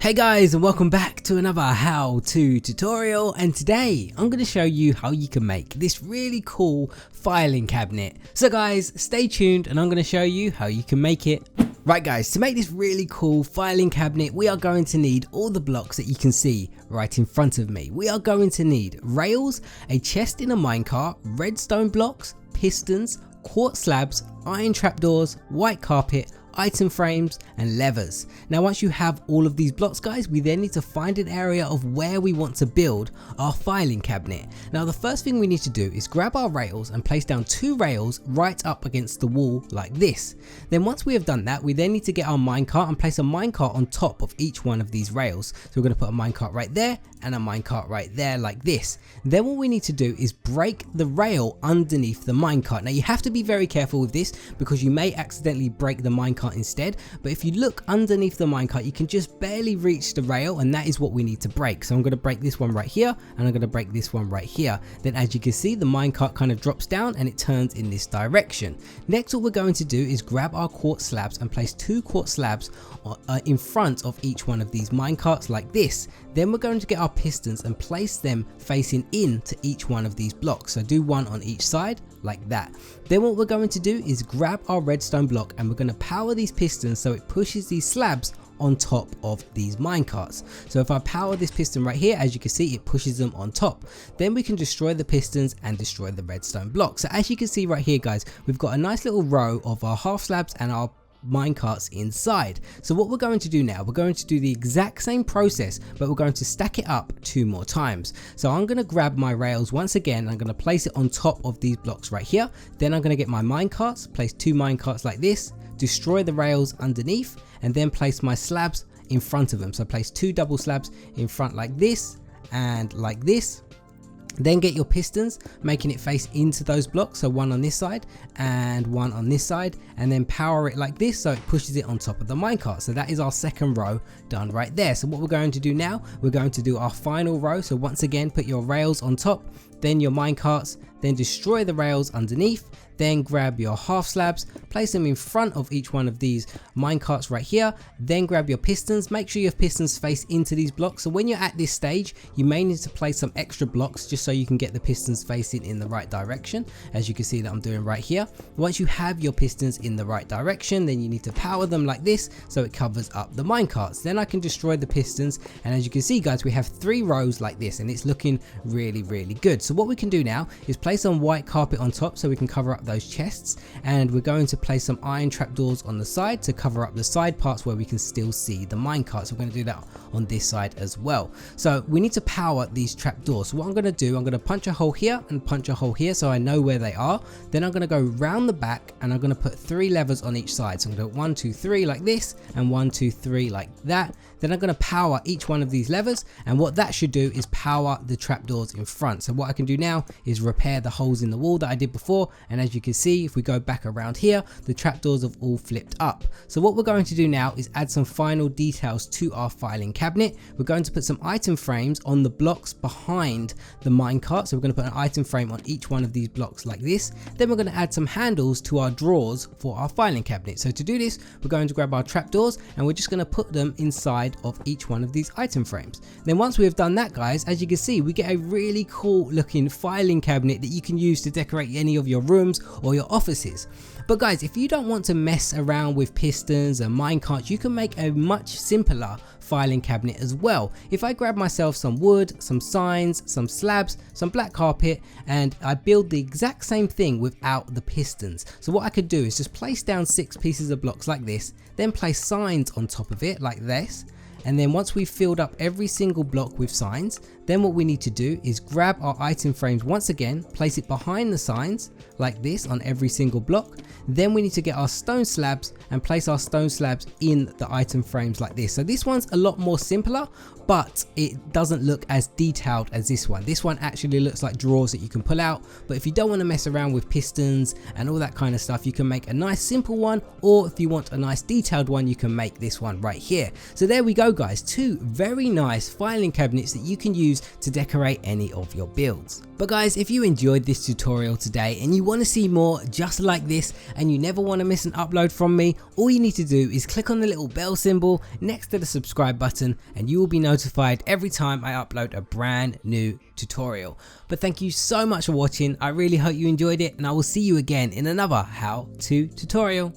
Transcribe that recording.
Hey guys, and welcome back to another how-to tutorial, and today I'm going to show you how you can make this really cool filing cabinet. So guys, stay tuned and I'm going to show you how you can make it. Right guys, to make this really cool filing cabinet, we are going to need all the blocks that you can see right in front of me. We are going to need rails, a chest in a minecart, redstone blocks, pistons, quartz slabs, iron trapdoors, white carpet, item frames and levers. Now once you have all of these blocks guys, we then need to find an area of where we want to build our filing cabinet. Now the first thing we need to do is grab our rails and place down 2 rails right up against the wall like this. Then once we have done that, we then need to get our minecart and place a minecart on top of each one of these rails. So we're going to put a minecart right there and a minecart right there like this. Then what we need to do is break the rail underneath the minecart. Now you have to be very careful with this because you may accidentally break the minecart instead, but if you look underneath the minecart you can just barely reach the rail, and that is what we need to break. So I'm going to break this one right here and I'm going to break this one right here. Then as you can see, the minecart kind of drops down and it turns in this direction. Next what we're going to do is grab our quartz slabs and place 2 quartz slabs in front of each one of these minecarts like this. Then we're going to get our pistons and place them facing into each one of these blocks. So do one on each side like that. Then what we're going to do is grab our redstone block and we're going to power these pistons so it pushes these slabs on top of these minecarts. So if I power this piston right here, as you can see, it pushes them on top. Then we can destroy the pistons and destroy the redstone block. So as you can see right here guys, we've got a nice little row of our half slabs and our minecarts inside. So what we're going to do now, we're going to do the exact same process, but we're going to stack it up 2 more times. So I'm going to grab my rails once again, I'm going to place it on top of these blocks right here. Then I'm going to get my minecarts, place 2 minecarts like this, destroy the rails underneath, and then place my slabs in front of them. So place 2 double slabs in front like this and like this. Then get your pistons, making it face into those blocks, so one on this side and one on this side, and then power it like this so it pushes it on top of the minecart. So that is our second row done right there. So what we're going to do now, we're going to do our final row. So once again, put your rails on top, then your minecarts, then destroy the rails underneath, then grab your half slabs, place them in front of each one of these minecarts right here, then grab your pistons, make sure your pistons face into these blocks. So when you're at this stage, you may need to place some extra blocks just so you can get the pistons facing in the right direction, as you can see that I'm doing right here. Once you have your pistons in the right direction, then you need to power them like this so it covers up the minecarts. Then I can destroy the pistons, and as you can see guys, we have 3 rows like this and it's looking really good. So what we can do now is place some white carpet on top so we can cover up those chests, and we're going to place some iron trapdoors on the side to cover up the side parts where we can still see the minecart. So we're going to do that on this side as well. So we need to power these trapdoors. So what I'm going to do, I'm going to punch a hole here and punch a hole here so I know where they are. Then I'm going to go round the back and I'm going to put 3 levers on each side. So I'm going to go 1 2 3 like this and 1 2 3 like that. Then I'm going to power each one of these levers, and what that should do is power the trapdoors in front. So what I can do now is repair the holes in the wall that I did before, and as you can see, if we go back around here, the trapdoors have all flipped up. So what we're going to do now is add some final details to our filing cabinet. We're going to put some item frames on the blocks behind the minecart. So we're going to put an item frame on each one of these blocks like this. Then we're going to add some handles to our drawers for our filing cabinet. So to do this, we're going to grab our trapdoors and we're just going to put them inside of each one of these item frames. Then once we have done that guys, as you can see, we get a really cool looking filing cabinet that you can use to decorate any of your rooms or your offices. But guys, if you don't want to mess around with pistons and minecarts, you can make a much simpler filing cabinet as well. If I grab myself some wood, some signs, some slabs, some black carpet, and I build the exact same thing without the pistons. So what I could do is just place down 6 pieces of blocks like this, then place signs on top of it like this. And then once we've filled up every single block with signs, then what we need to do is grab our item frames once again, place it behind the signs like this on every single block. Then we need to get our stone slabs and place our stone slabs in the item frames like this. So this one's a lot more simpler, but it doesn't look as detailed as this one. This one actually looks like drawers that you can pull out, but if you don't want to mess around with pistons and all that kind of stuff, you can make a nice simple one, or if you want a nice detailed one, you can make this one right here. So there we go guys, two very nice filing cabinets that you can use to decorate any of your builds. But guys, if you enjoyed this tutorial today and you want to see more just like this and you never want to miss an upload from me, all you need to do is click on the little bell symbol next to the subscribe button and you will be notified every time I upload a brand new tutorial. But thank you so much for watching. I really hope you enjoyed it, and I will see you again in another how to tutorial.